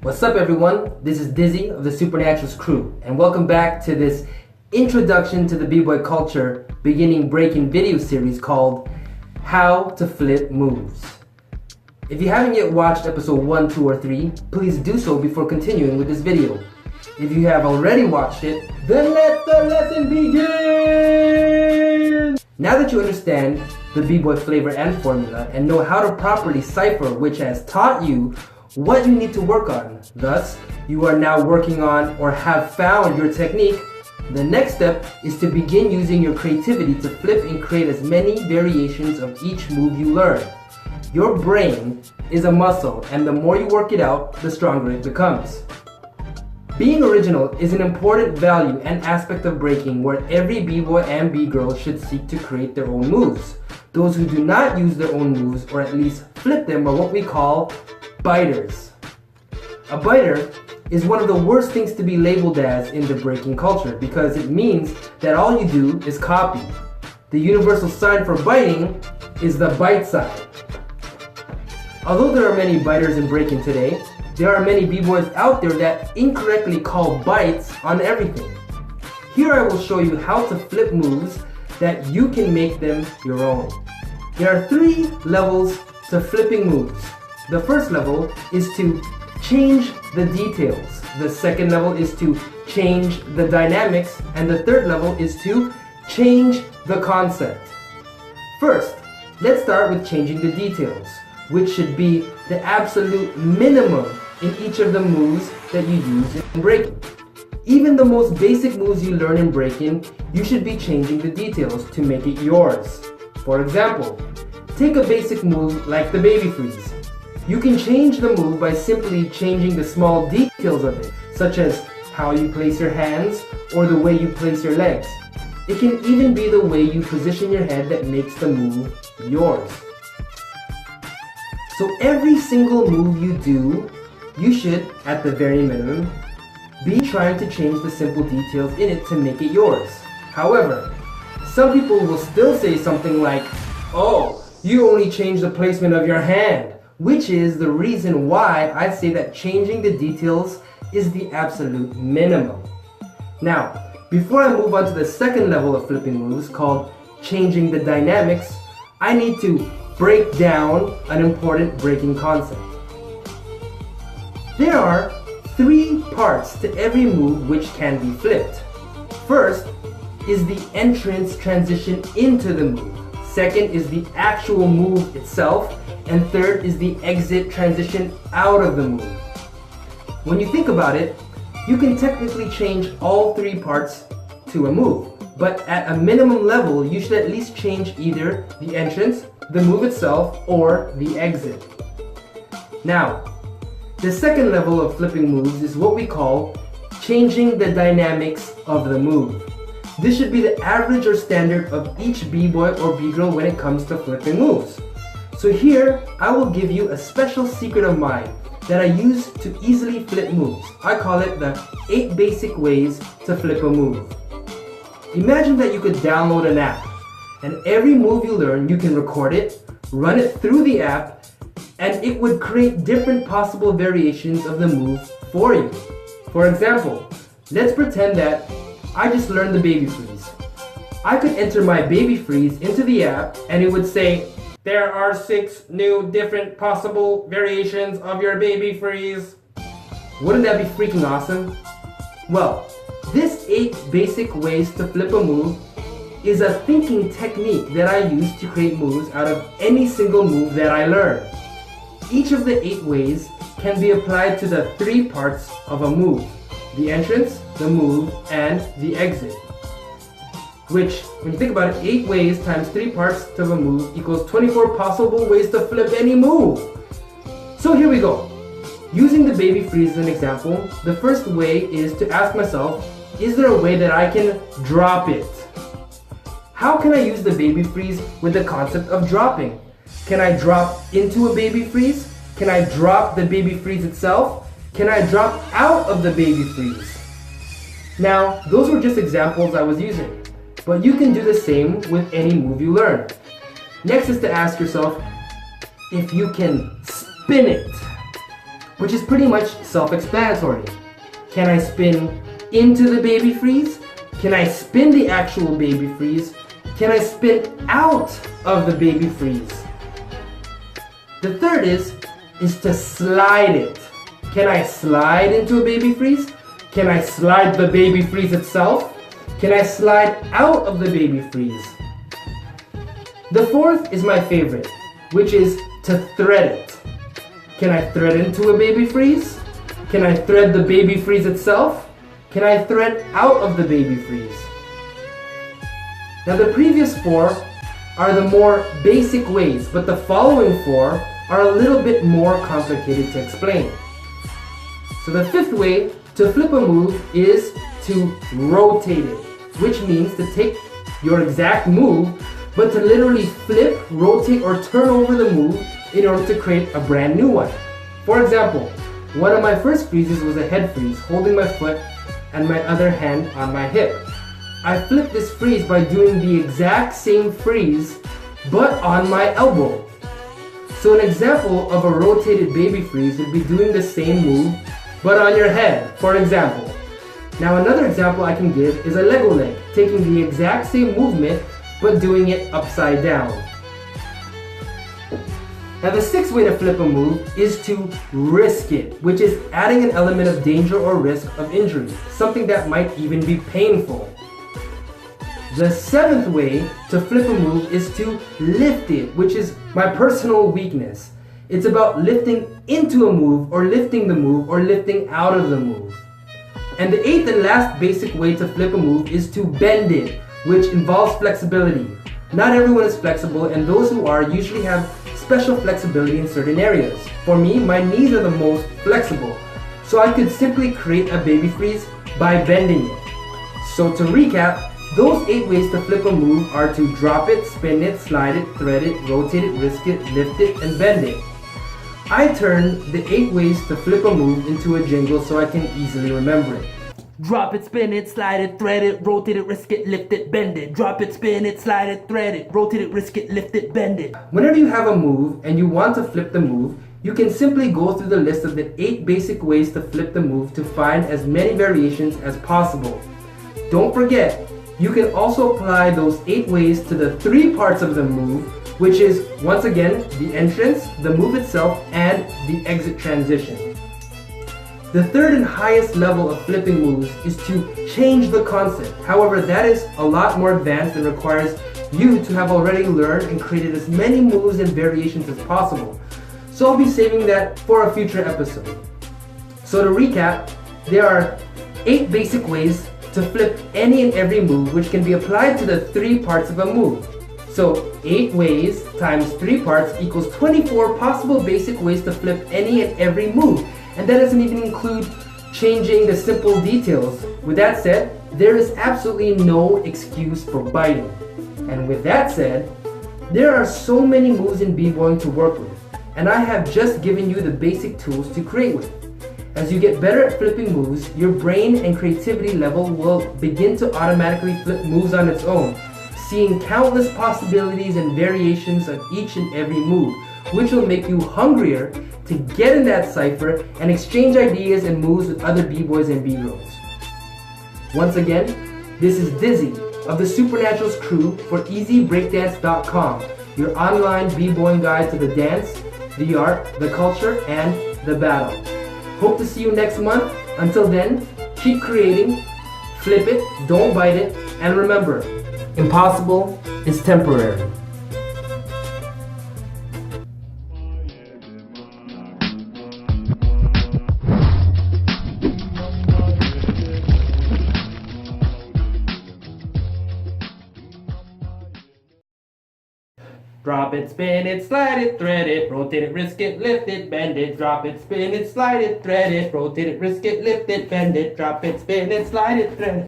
What's up everyone, this is Dizzy of the Supernaturals crew, and welcome back to this introduction to the b-boy culture beginning breaking video series called How to Flip Moves. If you haven't yet watched episode 1, 2, or 3, please do so before continuing with this video. If you have already watched it, then let the lesson begin! Now that you understand the b-boy flavor and formula and know how to properly cipher which has taught you what you need to work on, thus you are now working on or have found your technique, the next step is to begin using your creativity to flip and create as many variations of each move you learn. Your brain is a muscle, and the more you work it out, the stronger it becomes. Being original is an important value and aspect of breaking where every b-boy and b-girl should seek to create their own moves. Those who do not use their own moves, or at least flip them, are what we call biters. A biter is one of the worst things to be labeled as in the breaking culture because it means that all you do is copy. The universal sign for biting is the bite sign. Although there are many biters in breaking today, there are many b-boys out there that incorrectly call bites on everything. Here I will show you how to flip moves that you can make them your own. There are 3 levels to flipping moves. The first level is to change the details. The second level is to change the dynamics. And the third level is to change the concept. First, let's start with changing the details, which should be the absolute minimum in each of the moves that you use in breaking. Even the most basic moves you learn in breaking, you should be changing the details to make it yours. For example, take a basic move like the baby freeze. You can change the move by simply changing the small details of it, such as how you place your hands or the way you place your legs. It can even be the way you position your head that makes the move yours. So every single move you do, you should, at the very minimum, be trying to change the simple details in it to make it yours. However, some people will still say something like, "Oh, you only changed the placement of your hand," which is the reason why I say that changing the details is the absolute minimum. Now, before I move on to the second level of flipping moves called changing the dynamics, I need to break down an important breaking concept. There are 3 parts to every move which can be flipped. First is the entrance transition into the move. Second is the actual move itself. And third is the exit transition out of the move. When you think about it, you can technically change all 3 parts to a move. But at a minimum level, you should at least change either the entrance, the move itself, or the exit. Now, the second level of flipping moves is what we call changing the dynamics of the move. This should be the average or standard of each b-boy or b-girl when it comes to flipping moves. So here, I will give you a special secret of mine that I use to easily flip moves. I call it the 8 basic ways to flip a move. Imagine that you could download an app, and every move you learn, you can record it, run it through the app, and it would create different possible variations of the move for you. For example, let's pretend that I just learned the baby freeze. I could enter my baby freeze into the app, and it would say, "There are 6 new different possible variations of your baby freeze." Wouldn't that be freaking awesome? Well, this 8 basic ways to flip a move is a thinking technique that I use to create moves out of any single move that I learn. Each of the 8 ways can be applied to the 3 parts of a move: the entrance, the move, and the exit. Which, when you think about it, 8 ways times 3 parts of a move equals 24 possible ways to flip any move. So here we go. Using the baby freeze as an example, the first way is to ask myself, is there a way that I can drop it? How can I use the baby freeze with the concept of dropping? Can I drop into a baby freeze? Can I drop the baby freeze itself? Can I drop out of the baby freeze? Now, those were just examples I was using. But you can do the same with any move you learn. Next is to ask yourself if you can spin it. which is pretty much self-explanatory. Can I spin into the baby freeze? Can I spin the actual baby freeze? Can I spin out of the baby freeze? The third is to slide it. Can I slide into a baby freeze? Can I slide the baby freeze itself? Can I slide out of the baby freeze? The fourth is my favorite, which is to thread it. Can I thread into a baby freeze? Can I thread the baby freeze itself? Can I thread out of the baby freeze? Now the previous four are the more basic ways, but the following four are a little bit more complicated to explain. So the fifth way to flip a move is to rotate it, which means to take your exact move, but to literally flip, rotate, or turn over the move in order to create a brand new one. For example, one of my first freezes was a head freeze, holding my foot and my other hand on my hip. I flipped this freeze by doing the exact same freeze, but on my elbow. So an example of a rotated baby freeze would be doing the same move, but on your head, for example. Now another example I can give is a Lego leg, taking the exact same movement, but doing it upside down. Now the sixth way to flip a move is to risk it, which is adding an element of danger or risk of injury, something that might even be painful. The seventh way to flip a move is to lift it, which is my personal weakness. It's about lifting into a move, or lifting the move, or lifting out of the move. And the eighth and last basic way to flip a move is to bend it, which involves flexibility. Not everyone is flexible, and those who are usually have special flexibility in certain areas. For me, my knees are the most flexible, so I could simply create a baby freeze by bending it. So to recap, those 8 ways to flip a move are to drop it, spin it, slide it, thread it, rotate it, risk it, lift it, and bend it. I turned the 8 ways to flip a move into a jingle so I can easily remember it. Drop it, spin it, slide it, thread it, rotate it, risk it, lift it, bend it. Drop it, spin it, slide it, thread it, rotate it, risk it, lift it, bend it. Whenever you have a move and you want to flip the move, you can simply go through the list of the 8 basic ways to flip the move to find as many variations as possible. Don't forget, you can also apply those 8 ways to the 3 parts of the move, which is, once again, the entrance, the move itself, and the exit transition. The third and highest level of flipping moves is to change the concept. However, that is a lot more advanced and requires you to have already learned and created as many moves and variations as possible. So I'll be saving that for a future episode. So to recap, there are 8 basic ways to flip any and every move, which can be applied to the 3 parts of a move. So 8 ways times 3 parts equals 24 possible basic ways to flip any and every move. And that doesn't even include changing the simple details. With that said, there is absolutely no excuse for biting. And with that said, there are so many moves in b-boying to work with, and I have just given you the basic tools to create with. As you get better at flipping moves, your brain and creativity level will begin to automatically flip moves on its own, seeing countless possibilities and variations of each and every move, which will make you hungrier to get in that cipher and exchange ideas and moves with other b-boys and b-girls. Once again, this is Dizzy of the Supernaturals crew for EasyBreakdance.com, your online b-boying guide to the dance, the art, the culture, and the battle. Hope to see you next month. Until then, keep creating, flip it, don't bite it, and remember, impossible is temporary. Drop it, spin it, slide it, thread it, rotate it, risk it, lift it, bend it. Drop it, spin it, slide it, thread it, rotate it, risk it, lift it, bend it. Drop it, spin it, slide it, thread it.